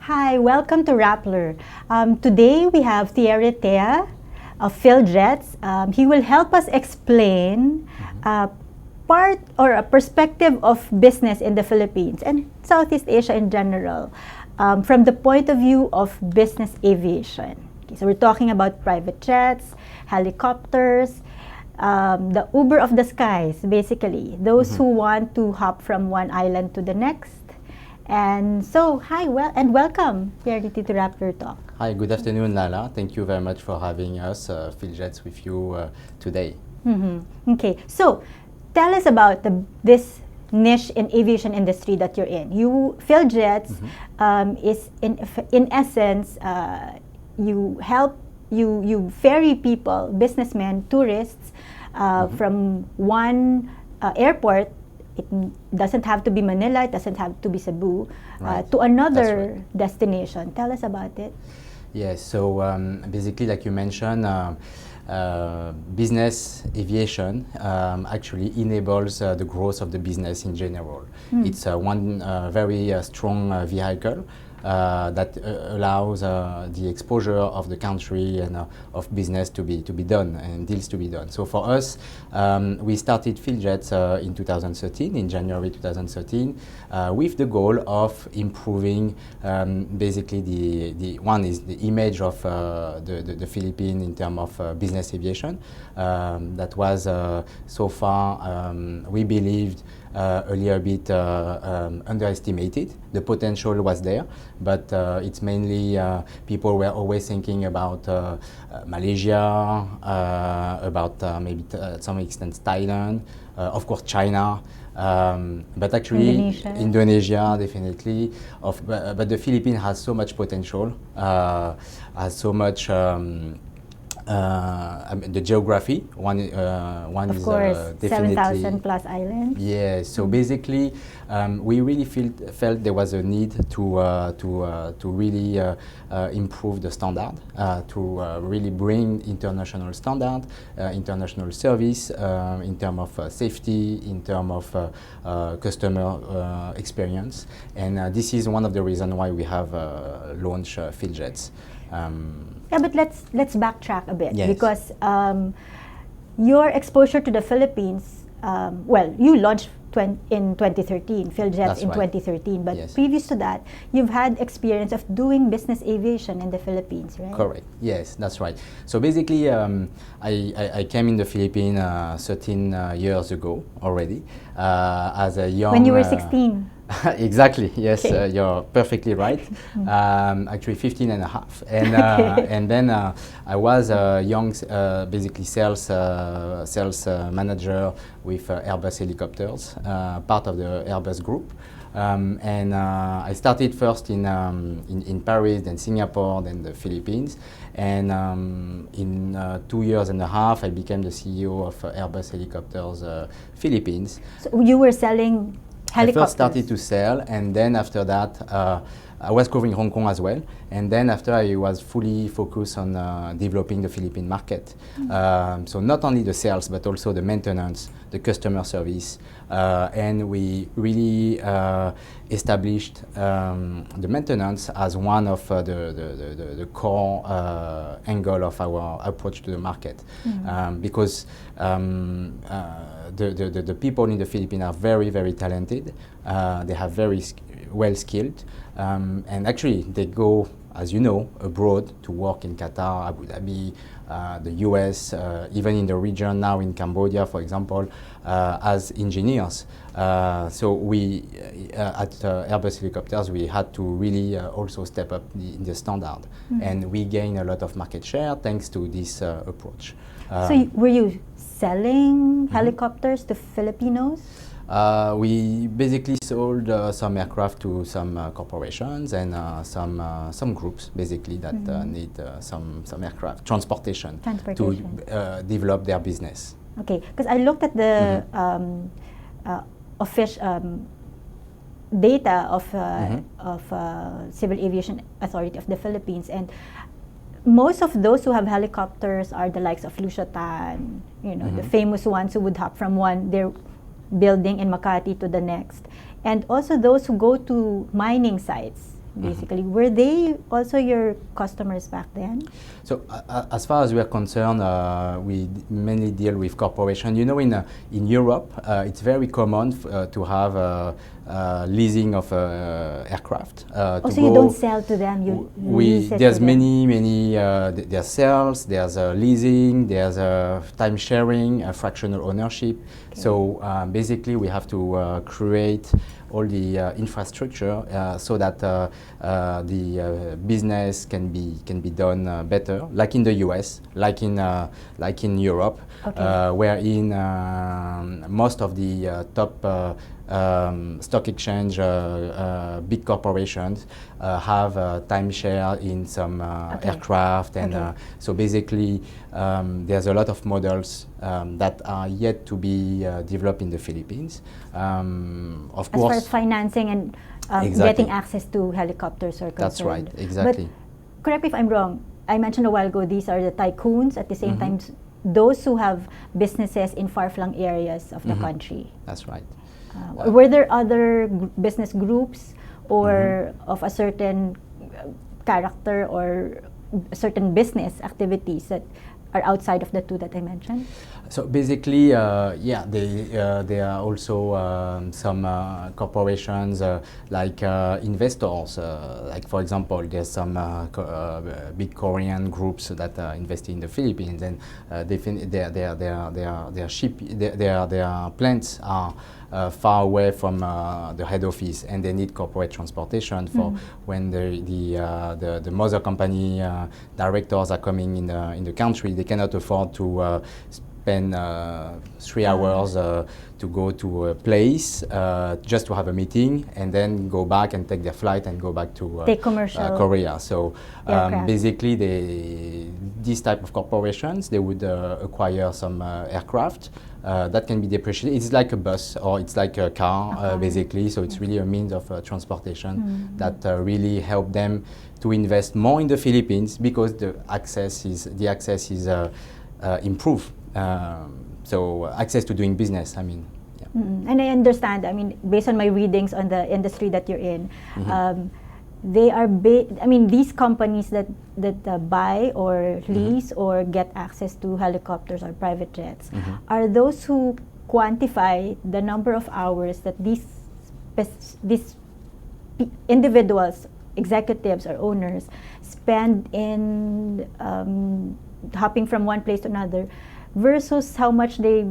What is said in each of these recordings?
Hi, welcome to Rappler. Today we have Thierry Tea of PhilJets. He will help us explain part or a perspective of business in the Philippines and Southeast Asia in general from the point of view of business aviation. Okay, so we're talking about private jets, helicopters, the Uber of the skies, basically. Those who want to hop from one island to the next. And so, hi, welcome, Thierry Tea to Rappler Talk. Hi, good afternoon, Lala. Thank you very much for having us, PhilJets, with you today. Okay, so tell us about this niche in aviation industry that you're in. PhilJets is in essence, you help you ferry people, businessmen, tourists from one airport. It doesn't have to be Manila, it doesn't have to be Cebu, to another destination. Tell us about it. Yes, so basically, like you mentioned, business aviation actually enables the growth of the business in general. It's one very strong vehicle that allows the exposure of the country and of business to be done and deals to be done. So for us, we started PhilJets in 2013, in January 2013, with the goal of improving basically the one is the image of the Philippines in terms of business aviation. That was so far, we believed, a little bit underestimated. The potential was there, but it's mainly people were always thinking about Malaysia, about maybe to some extent Thailand, of course China, but actually Indonesia definitely. But the Philippines has so much potential, has so much. I mean, the geography, one of is course, definitely 7,000 plus islands. Yeah, so basically, we really felt there was a need to really improve the standard, to really bring international standard, international service in terms of safety, in terms of customer experience, and this is one of the reasons why we have launched PhilJets. Yeah, but let's backtrack a bit, yes. because your exposure to the Philippines, you launched in 2013, PhilJets That's in right. 2013, but Yes. previous to that, you've had experience of doing business aviation in the Philippines, right? Correct. Yes, that's right. So basically, I came in the Philippines 13 years ago already as a young. When you were 16. Exactly, yes, Okay. you're perfectly right. Actually 15 and a half. And, and then I was a young, basically sales manager with Airbus helicopters, part of the Airbus group. And I started first in Paris, then Singapore, then the Philippines. And in 2 years and a half, I became the CEO of Airbus Helicopters Philippines. So you were selling helicopters. I first started to sell, and then after that, I was covering Hong Kong as well. And then after, I was fully focused on developing the Philippine market. So not only the sales, but also the maintenance, the customer service. And we really established the maintenance as one of the core angle of our approach to the market. Because the people in the Philippines are very, very talented. They have very well skilled. And actually, they go, as you know, abroad to work in Qatar, Abu Dhabi, the US, even in the region now in Cambodia, for example, as engineers. So we, at Airbus Helicopters, we had to really also step up the standard. And we gained a lot of market share thanks to this approach. So were you selling helicopters to Filipinos? We basically sold some aircraft to some corporations and some groups basically that need some aircraft transportation to develop their business. Okay, because I looked at the official data of Civil Aviation Authority of the Philippines, and most of those who have helicopters are the likes of Lucia Tan, the famous ones who would hop from their building in Makati to the next, and also those who go to mining sites, basically. Were they also your customers back then? So as far as we are concerned, we mainly deal with corporations. You know, in Europe, it's very common to have leasing of aircraft. So you don't sell to them, you lease it there's to them. many, there's sales, there's leasing, there's time sharing, fractional ownership. Okay. So basically we have to create all the infrastructure so that the business can be done better, like in the US, like in Europe, Okay. wherein most of the top stock exchange big corporations have timeshare in some Okay. aircraft, and Okay. so basically there's a lot of models that are yet to be developed in the Philippines. Of As course, far as financing and Exactly. getting access to helicopters are concerned. That's right, exactly. But correct me if I'm wrong, I mentioned a while ago these are the tycoons, at the same Mhm. time those who have businesses in far-flung areas of the Mhm. country. That's right. Were there other business groups or of a certain character or certain business activities that are outside of the two that I mentioned? So basically, yeah, there are also some corporations like investors. Like for example, there's some big Korean groups that invest in the Philippines, and their plants are far away from the head office, and they need corporate transportation for when the mother company directors are coming in the country. They cannot afford to spend 3 hours to go to a place just to have a meeting and then go back and take their flight and go back to Take commercial Korea. So aircraft. basically, these type of corporations, they would acquire some aircraft that can be depreciated. It's like a bus or it's like a car, basically. So it's really a means of transportation that really help them to invest more in the Philippines because the access is improved. So access to doing business, I mean. Yeah. And I understand, I mean, based on my readings on the industry that you're in, they are these companies that buy or lease or get access to helicopters or private jets are those who quantify the number of hours that these individuals, executives or owners spend in hopping from one place to another versus how much they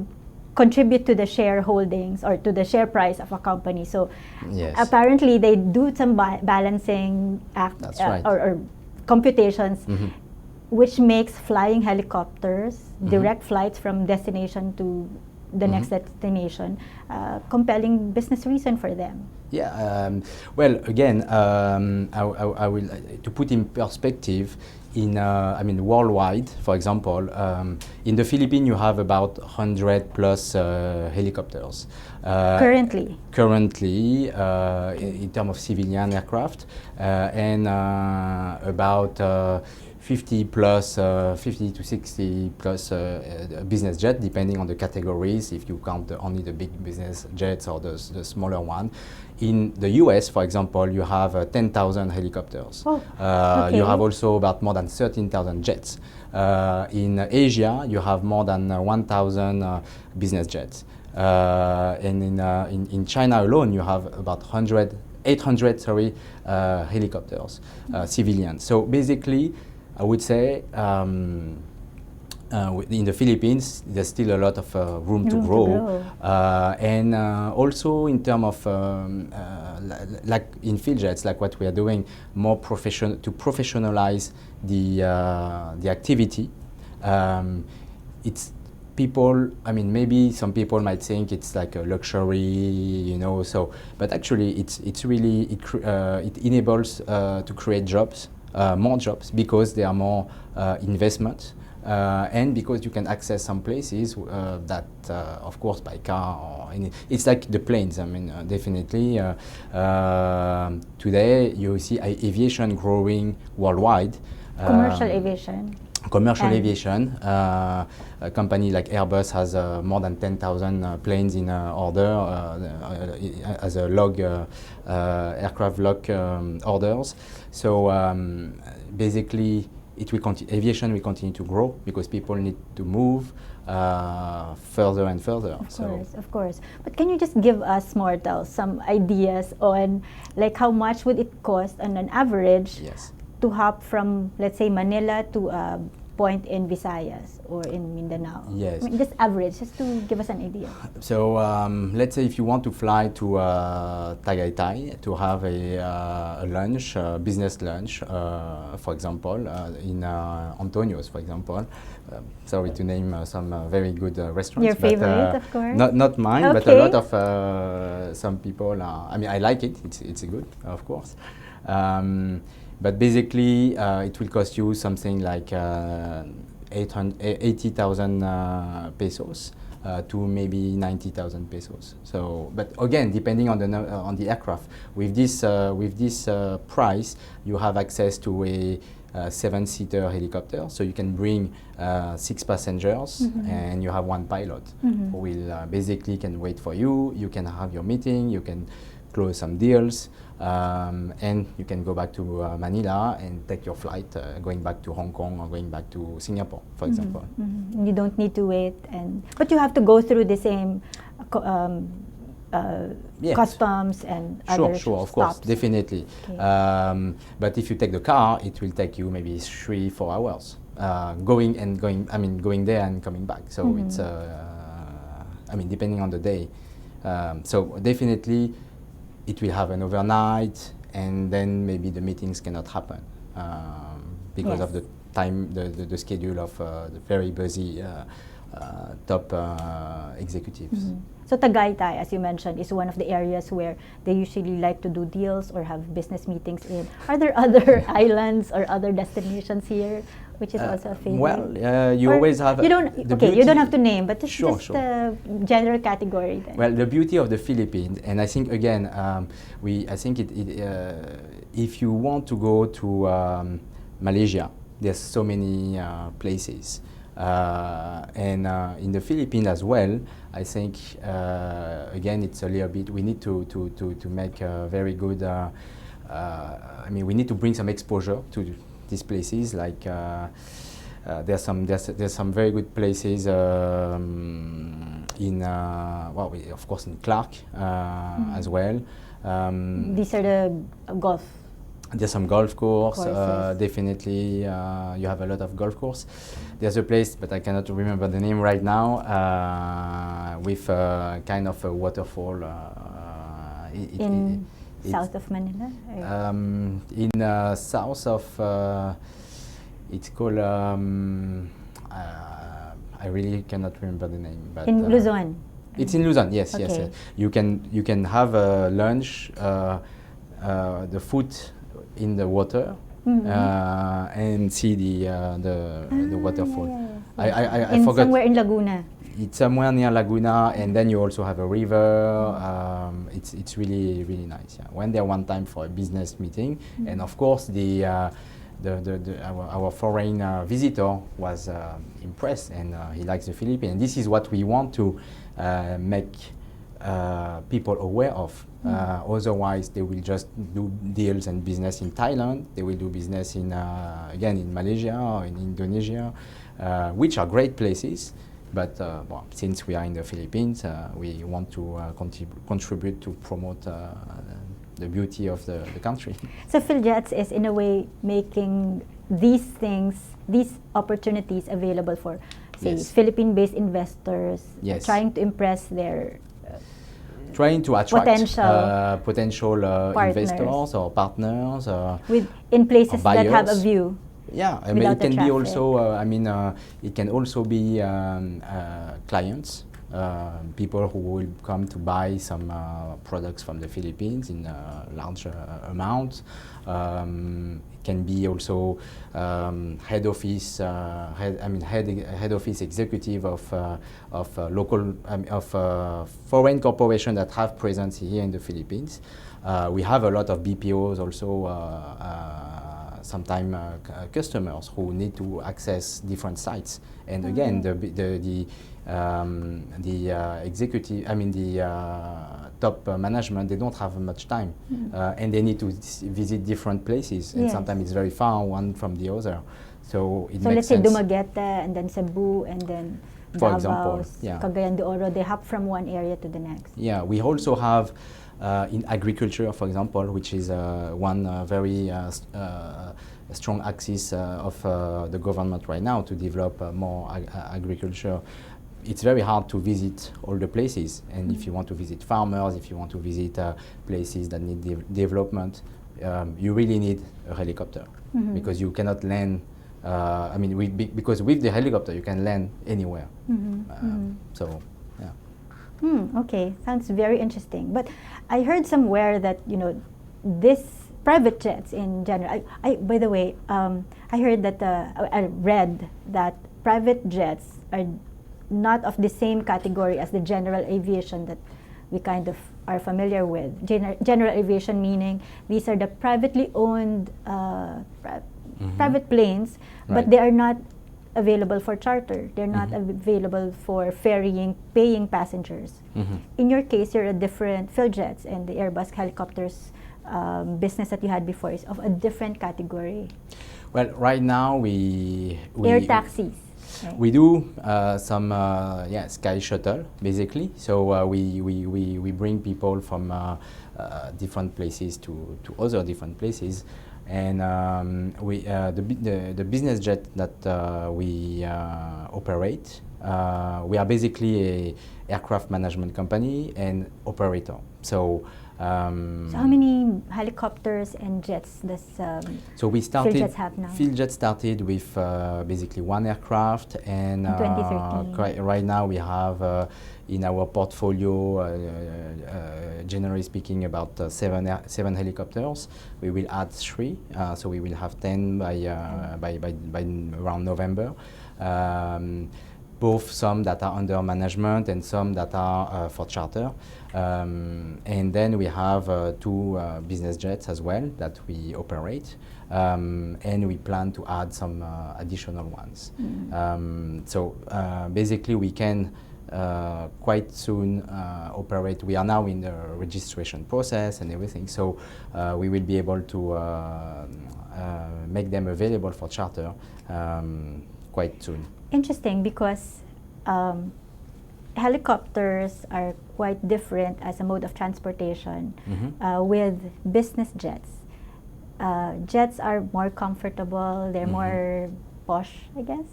contribute to the shareholdings or to the share price of a company. So Yes. apparently they do some balancing act That's right. or computations, which makes flying helicopters, direct flights from destination to the next destination, compelling business reason for them. Yeah. Well, again, I will to put in perspective. Worldwide, for example, in the Philippines, you have about 100 plus helicopters. Currently, in terms of civilian aircraft, and about 50 to 60 plus business jet, depending on the categories, if you count only the big business jets or the smaller one. In the US, for example, you have 10,000 helicopters. Okay. You have also about more than 13,000 jets. In Asia, you have more than 1,000 business jets. And in China alone, you have about 800 helicopters, civilian. So basically, I would say in the Philippines, there's still a lot of room to grow. And also in terms of, like in field jets, like what we are doing, more to professionalize the activity. It's people, maybe some people might think it's like a luxury, but actually it enables to create jobs, more jobs, because there are more investments. And because you can access some places that, of course, by car it's like the planes. Definitely. Today, you see aviation growing worldwide. Commercial aviation. Commercial And- aviation, a company like Airbus has more than 10,000 planes in order as a log, aircraft log orders. So basically, aviation will continue to grow because people need to move further and further. Of course. But can you just give us, mortals, some ideas on like how much would it cost on an average Yes. to hop from, let's say, Manila to a point in Visayas or in Mindanao? Yes. I mean, just average, just to give us an idea. So let's say if you want to fly to Tagaytay to have a lunch, business lunch, for example, in Antonio's, for example. Sorry to name some very good restaurants. Your favorite, of course. Not mine, but a Okay. lot of some people. I mean, I like it. It's good, of course. But basically, it will cost you something like 80,000 pesos to maybe 90,000 pesos. So, but again, depending on the aircraft, with this price, you have access to a 7-seater helicopter, so you can bring 6 passengers, and you have 1 pilot who will basically can wait for you. You can have your meeting. You can close some deals. And you can go back to Manila and take your flight going back to Hong Kong or going back to Singapore, for example. You don't need to wait, but you have to go through the same Yes. customs and other Sure, of course, stops. definitely. Okay. But if you take the car, it will take you maybe 3-4 hours going there and coming back. So it's, depending on the day. So definitely, it will have an overnight, and then maybe the meetings cannot happen because of the time, the schedule of the very busy top executives. So Tagaytay, as you mentioned, is one of the areas where they usually like to do deals or have business meetings in. Are there other islands or other destinations here, which is also a favorite? Well, you Or always have you don't. You don't have to name, but just, Sure. a general category. Then. Well, the beauty of the Philippines, and I think again, if you want to go to Malaysia, there's so many places, and in the Philippines as well. I think again, it's a little bit. We need to make a very good. We need to bring some exposure to these places. Like there's some very good places in of course in Clark as well. These are the golf. There's some golf courses. Definitely. You have a lot of golf course. There's a place, but I cannot remember the name right now, with kind of a waterfall. South of Manila? In south of, it's called, I really cannot remember the name. But in Luzon? It's in Luzon, yes, Okay. yes. You can have a lunch, the foot in the water, and see the waterfall. Yeah. I forgot. Somewhere in Laguna. It's somewhere near Laguna, and then you also have a river. It's really really nice. Yeah. Went there one time for a business meeting, and of course our foreign visitor was impressed, and he likes the Philippines. And this is what we want to make people aware of. Otherwise, they will just do deals and business in Thailand. They will do business in Malaysia or in Indonesia, which are great places. But since we are in the Philippines, we want to contribute to promote the beauty of the country. So PhilJets is in a way making these opportunities available for, say, Yes. Philippine-based investors, Yes. trying to impress their Trying to attract partners. potential investors or partners. in places or that have a buyers. view. Yeah, I mean, without it the can be traffic. also. It can also be clients, people who will come to buy some products from the Philippines in large amounts. It can be also head office executive of local foreign corporation that have presence here in the Philippines. We have a lot of BPOs also. sometimes customers who need to access different sites. And again, the executive, I mean the top management, they don't have much time, and they need to visit different places, and sometimes it's very far one from the other. So it makes let's say sense. Dumaguete and then Cebu and then For Davao, example, Cagayan de Oro, they hop from one area to the next. Yeah, we also have in agriculture, for example, which is one very strong axis of the government right now to develop more agriculture. It's very hard to visit all the places, and if you want to visit farmers, if you want to visit places that need development, you really need a helicopter, because you cannot land. I mean, because with the helicopter you can land anywhere. So, yeah. Okay, sounds very interesting. But I heard somewhere that this private jets in general. By the way, I heard that I read that private jets are not of the same category as the general aviation that we kind of are familiar with. General aviation meaning these are the privately owned private planes, but they are not available for charter. They're not available for ferrying, paying passengers. In your case, you're a different field jets, and the Airbus helicopters business that you had before is of a different category. Well, right now we air taxis. Right. We do some sky shuttle basically. So we bring people from different places to other different places. And the business jet that we operate, we are basically a aircraft management company and operator. So how many helicopters and jets does so we started, Field Jets have now? Field Jet started with basically one aircraft, and in 2013. Right now we have in our portfolio, generally speaking, about seven helicopters. We will add 3, so we will have 10 by around November. Both some that are under management and some that are for charter. And then we have 2 business jets as well that we operate. And we plan to add some additional ones. So basically we can quite soon operate. We are now in the registration process and everything, so we will be able to make them available for charter quite soon. Interesting, because helicopters are quite different as a mode of transportation with business jets. Jets are more comfortable, they're more posh, I guess.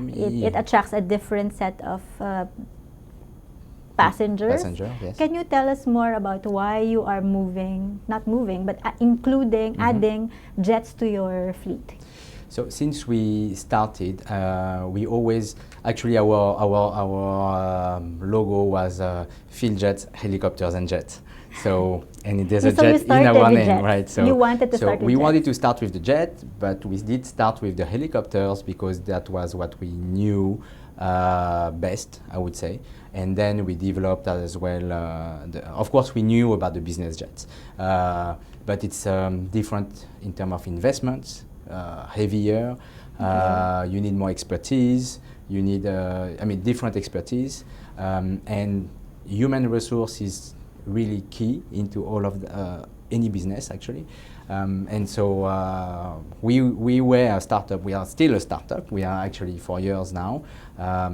It attracts a different set of passengers. Yes. Can you tell us more about why you are including, adding jets to your fleet? So since we started, we always, actually our logo was Field Jets, Helicopters and Jets. So, and there's a jet in our name, right? So you wanted to start with we wanted to start with the jet, but we did start with the helicopters because that was what we knew best, I would say. And then we developed as well, of course we knew about the business jets, but it's different in terms of investments. Heavier, you need more expertise, you need different expertise, and human resource is really key into all of any business actually. And so we were a startup, we are still a startup, we are actually 4 years now,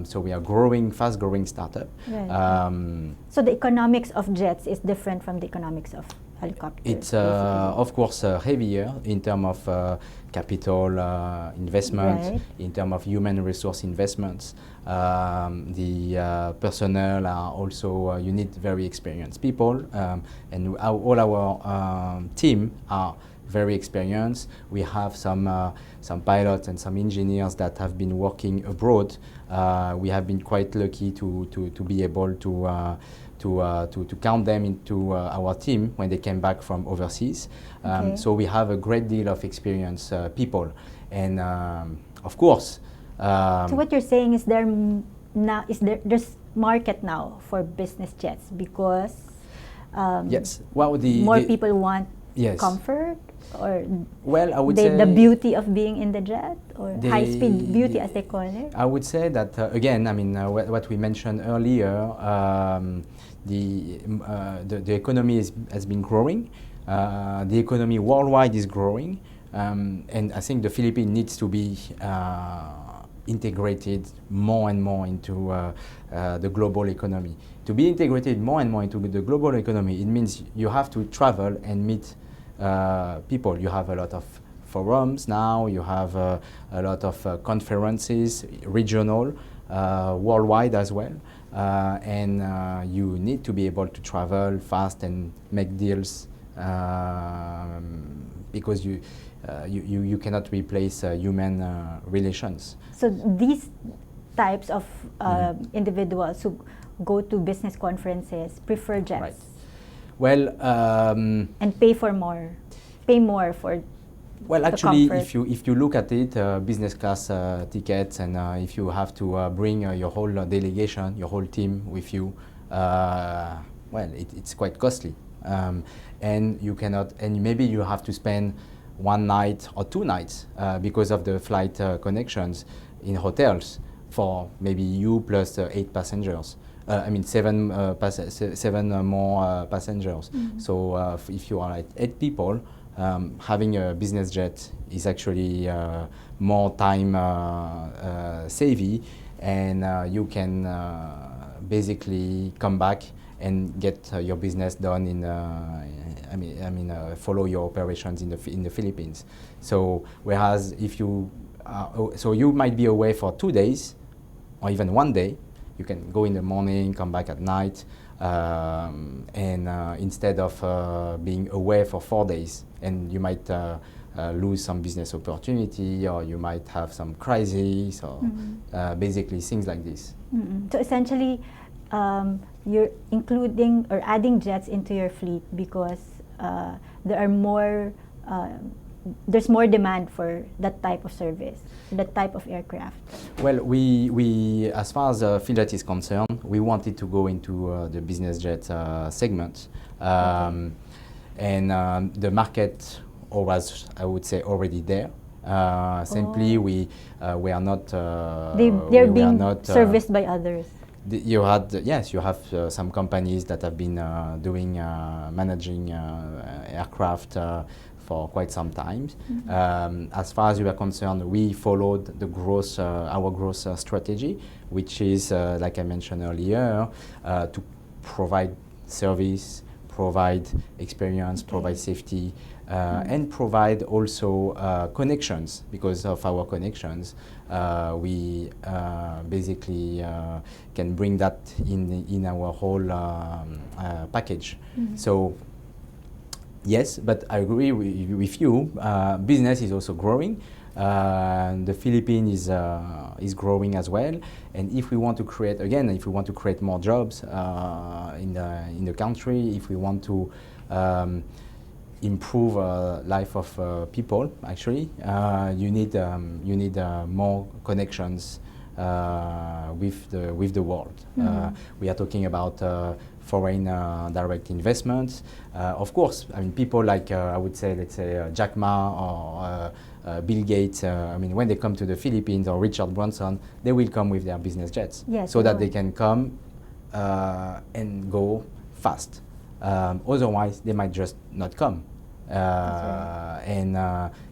so we are fast growing startup. Right. So the economics of jets is different from the economics of helicopters? It's of course heavier in terms of capital investment, in terms of human resource investments. The personnel are also, you need very experienced people, and all our team are very experienced. We have some pilots and some engineers that have been working abroad. We have been quite lucky to be able to count them into our team when they came back from overseas. So we have a great deal of experienced people, and of course. So what you're saying is there's market now for business jets because yes, well, more people want Yes. comfort, or Well, I would say the beauty of being in the jet, or the- high-speed beauty, as they call it? I would say that again, I mean, what we mentioned earlier, the economy has been growing. The economy worldwide is growing, and I think the Philippines needs to be integrated more and more into the global economy. To be integrated more and more into the global economy, it means you have to travel and meet people. You have a lot of forums now, you have a lot of conferences, regional, worldwide as well, and you need to be able to travel fast and make deals, because you cannot replace human relations. So these types of individuals who go to business conferences prefer jets. Right. Well, and pay more for well, the actually, comfort. if you look at it, business class tickets, and if you have to bring your whole delegation, your whole team with you, well, it's quite costly, and you cannot, and maybe you have to spend one night or 2 nights because of the flight connections in hotels for maybe you plus 8 passengers. I mean, seven more passengers. Mm-hmm. So if you are like 8 people, having a business jet is actually more time savvy, and you can basically come back and get your business done in. Follow your operations in the Philippines. So whereas if you, so you might be away for 2 days, or even 1 day. You can go in the morning, come back at night, and instead of being away for 4 days, and you might lose some business opportunity, or you might have some crisis, or basically things like this. Mm-hmm. So essentially, you're including or adding jets into your fleet because there are more. There's more demand for that type of service, that type of aircraft. Well, we as far as Filat is concerned, we wanted to go into the business jet segment, and the market was, I would say, already there. Simply, we are not. They're being serviced by others. You had, yes, you have some companies that have been doing managing aircraft for quite some time. As far as we are concerned, we followed the growth, our growth strategy, which is, like I mentioned earlier, to provide service, provide experience, provide safety, and provide also connections. Because of our connections, we basically can bring that in our whole package. So. Yes, but I agree with you. Business is also growing. The Philippines is growing as well. And if we want to create, again, if we want to create more jobs in the country, if we want to improve life of people, actually, you need more connections with the world. We are talking about foreign direct investments. Of course, I mean, people like, I would say, let's say, Jack Ma or Bill Gates, I mean, when they come to the Philippines, or Richard Branson, they will come with their business jets, yes, so that they can come and go fast. Otherwise, they might just not come. Right. And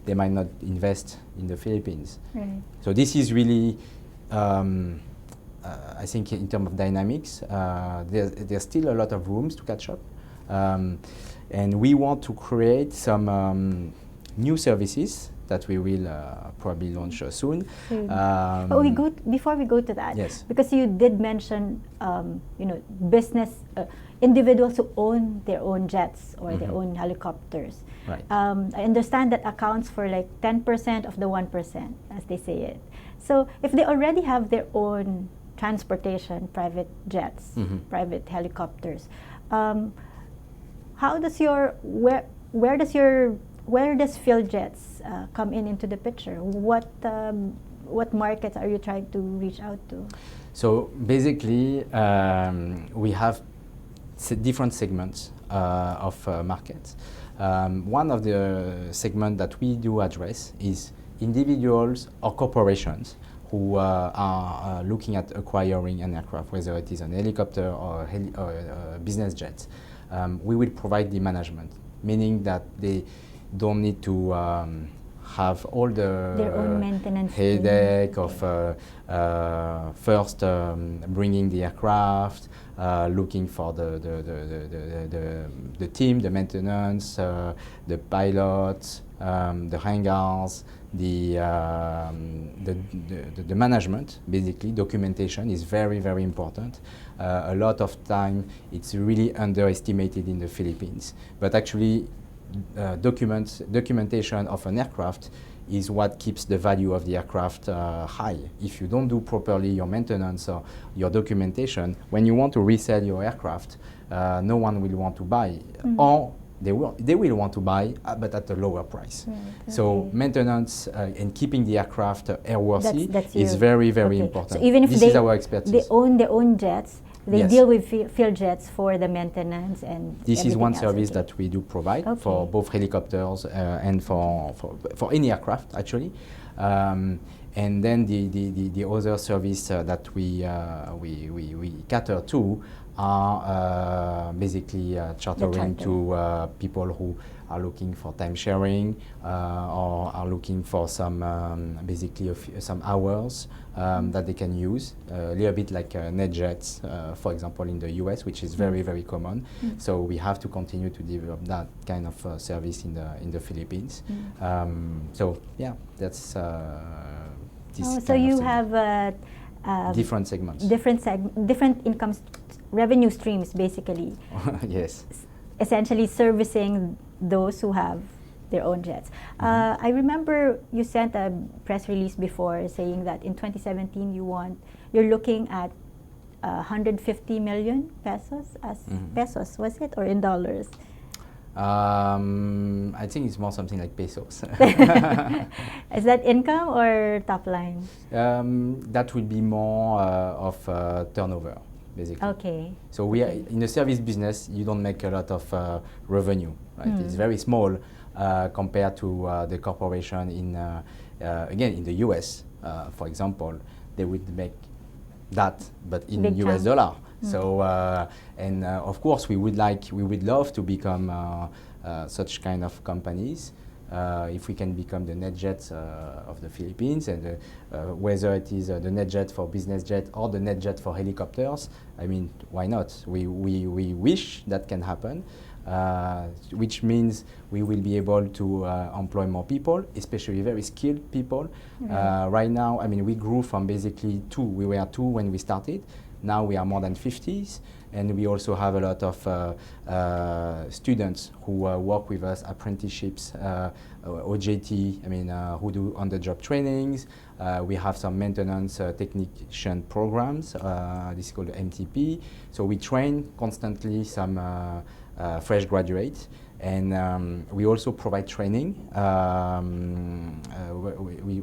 they might not invest in the Philippines. Right. So this is really, I think, in terms of dynamics, there's still a lot of rooms to catch up, and we want to create some new services that we will probably launch soon. But before we go to that, yes, because you did mention, business individuals who own their own jets or their own helicopters. Right. I understand that accounts for like 10% of the 1%, as they say it. So if they already have their own transportation, private jets, private helicopters, how does where does PhilJets come into the picture? What markets are you trying to reach out to? So basically, we have different segments of markets. One of the segments that we do address is individuals or corporations who are looking at acquiring an aircraft, whether it is an helicopter or business jet. We will provide the management, meaning that they don't need to have all their own the maintenance headache team. of first bringing the aircraft, looking for the team, the maintenance, the pilots, the hangars, the management. Basically, documentation is very, very important. A lot of time it's really underestimated in the Philippines, but actually documentation of an aircraft is what keeps the value of the aircraft high. If you don't do properly your maintenance or your documentation, when you want to resell your aircraft, no one will want to buy, or they will want to buy, but at a lower price. Right, so maintenance and keeping the aircraft airworthy is very, very important. So even if this is our expertise. They own their own jets, they yes. deal with field jets for the maintenance and this is one service else. that we do provide for both helicopters and for any aircraft actually. And then the other service that we cater to are basically chartering to people who are looking for time sharing or are looking for some basically some hours that they can use, a little bit like net jets, for example, in the US, which is very, very common. So we have to continue to develop that kind of service in the Philippines. So yeah, that's this. So you have different segments, different income revenue streams, basically. Yes. Essentially servicing those who have their own jets. I remember you sent a press release before saying that in 2017 you're looking at 150 million pesos as pesos, was it, or in dollars? I think it's more something like pesos. Is that income or top line? That will be more of turnover, basically. Okay. So we are in the service business. You don't make a lot of revenue, right? It's very small compared to the corporation in again in the US, for example. They would make that, but in big US dollar. So and of course we would love to become such kind of companies. If we can become the NetJet of the Philippines, and whether it is the NetJet for business jet or the NetJet for helicopters, I mean, why not? We wish that can happen, which means we will be able to employ more people, especially very skilled people. Right now, I mean, we grew from basically we were two when we started. Now we are more than 50s, and we also have a lot of students who work with us, apprenticeships, OJT, I mean, who do on-the-job trainings. We have some maintenance technician programs, this is called MTP. So we train constantly some fresh graduates, and we also provide training,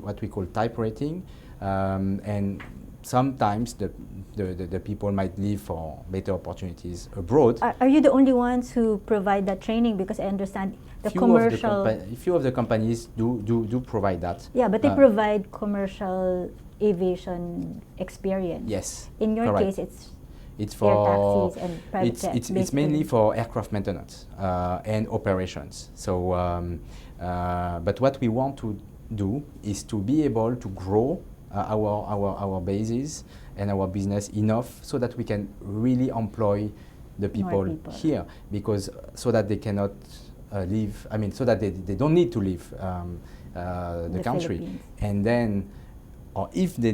what we call type rating, and sometimes the people might leave for better opportunities abroad. Are you the only ones who provide that training? Because I understand the commercial. Few of the companies do provide that. Yeah, but they provide commercial aviation experience. Yes. In your correct. case, it's for air taxis and private jets. It's mainly for aircraft maintenance and operations. So, but what we want to do is to be able to grow our bases and our business enough so that we can really employ the people here, because so that they cannot leave. I mean, so that they don't need to leave the country, Philippines. And then, or if they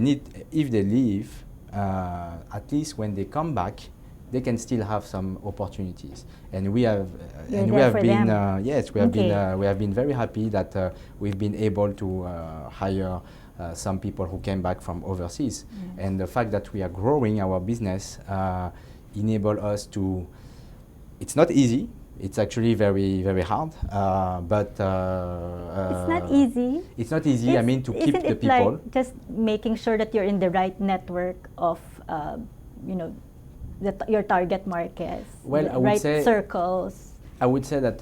leave, at least when they come back, they can still have some opportunities. And we have been yes, we have been very happy that we've been able to hire some people who came back from overseas. And the fact that we are growing our business enable us to. It's not easy. It's actually very, very hard. But it's not easy. It's not easy. I mean, to keep the people. Like just making sure that you're in the right network of, you know, your target markets. Well, I would right say circles. I would say that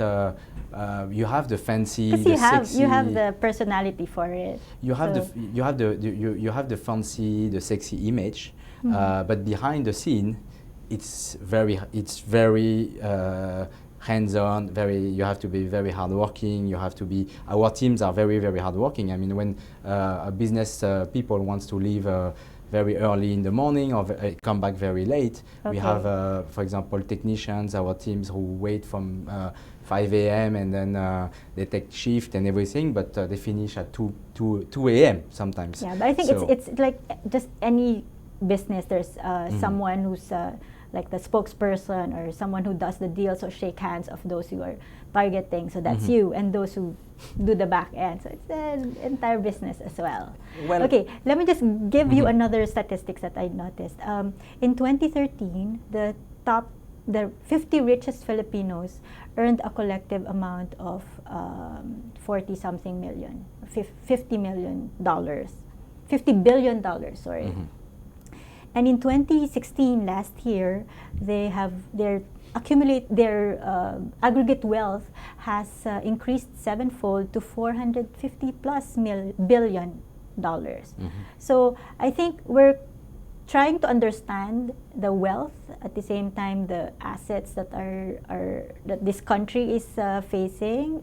you have the fancy, Because the sexy. you have the personality for it. You have So- you have the fancy, the sexy image, but behind the scene, it's very hands-on. You have to be very hardworking. You have to be. Our teams are very hardworking. I mean, when a business people wants to leave very early in the morning or come back very late, we Okay. have, for example, technicians. Our teams who wait from 5 a.m. and then they take shift and everything, but they finish at 2 a.m. sometimes. Yeah, but I think So- it's like just any business. There's someone who's like the spokesperson or someone who does the deals or shake hands of those you are targeting. So that's you, and those who do the back end. So it's an entire business as well. Well- Okay, let me just give you another statistics that I noticed. In 2013, the 50 richest Filipinos earned a collective amount of 40-something million, $50 million, $50 billion, sorry. And in 2016, last year, they have their aggregate wealth has increased sevenfold to $450+ billion. So I think we're trying to understand the wealth, at the same time the assets that that this country is facing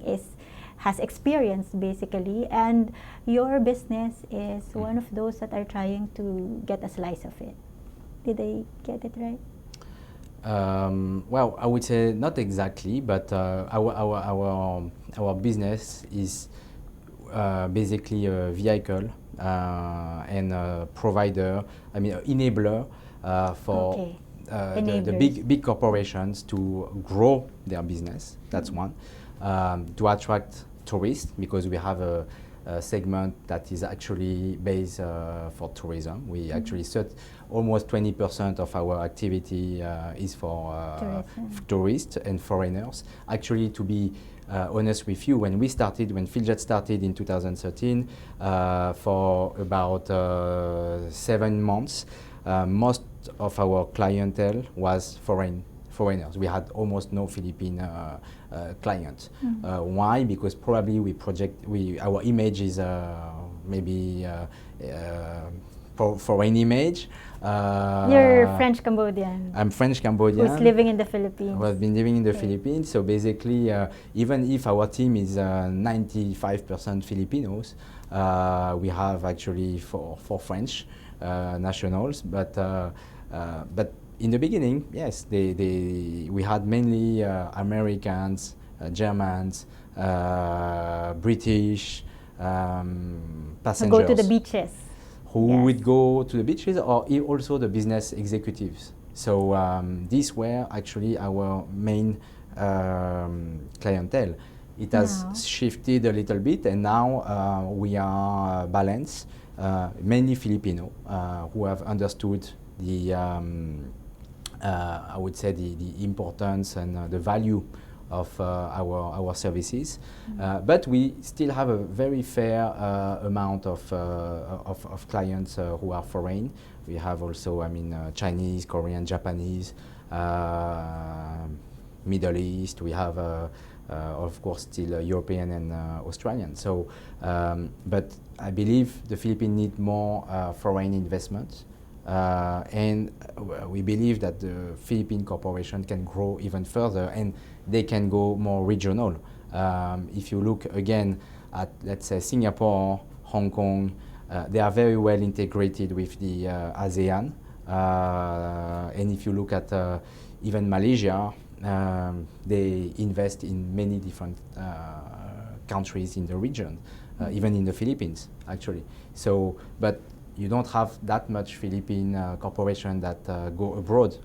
has experienced basically, and your business is one of those that are trying to get a slice of it. Did I get it right? Well, I would say not exactly, but our business is basically a vehicle and a provider. I mean, an enabler for Okay. the big corporations to grow their business. That's one. To attract tourists, because we have a segment that is actually based for tourism. We actually almost 20% of our activity is for tourists and foreigners. Actually, to be honest with you, when Philjet started in 2013, for about 7 months, most of our clientele was foreigners. We had almost no Philippine clients. Why? Because probably our image is maybe foreign image. You're French Cambodian. I'm French Cambodian. Who's living in the Philippines. Who has been living in the Philippines. So basically, even if our team is 95% Filipinos, we have actually four French nationals. But in the beginning, yes, we had mainly Americans, Germans, British passengers. Go to the beaches. Who would go to the beaches, or also the business executives. So these were actually our main clientele. It has shifted a little bit, and now we are balanced, mainly Filipino, who have understood the, I would say, the importance and the value of our services, but we still have a very fair amount of clients who are foreign. We have also, I mean, Chinese, Korean, Japanese, Middle East. We have, of course, still European and Australian. So, but I believe the Philippines need more foreign investment. And we believe that the Philippine corporation can grow even further, and they can go more regional. If you look again at, let's say, Singapore, Hong Kong, they are very well integrated with the ASEAN. And if you look at even Malaysia, they invest in many different countries in the region, even in the Philippines, actually. So, but you don't have that much Philippine corporation that go abroad,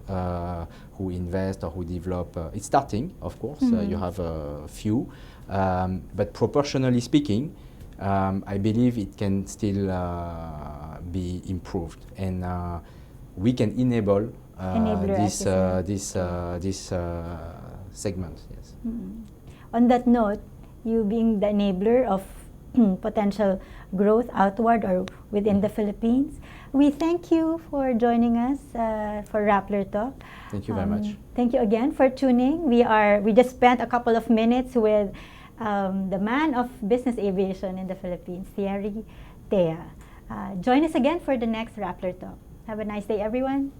who invest or who develop. It's starting, of course. You have a few, but proportionally speaking, I believe it can still be improved, and we can enable this segment. Yes. On that note, you being the enabler of potential growth outward or within the Philippines. We thank you for joining us for Rappler Talk. Thank you very much. Thank you again for tuning. We just spent a couple of minutes with the man of business aviation in the Philippines, Thierry Tea. Join us again for the next Rappler Talk. Have a nice day, everyone.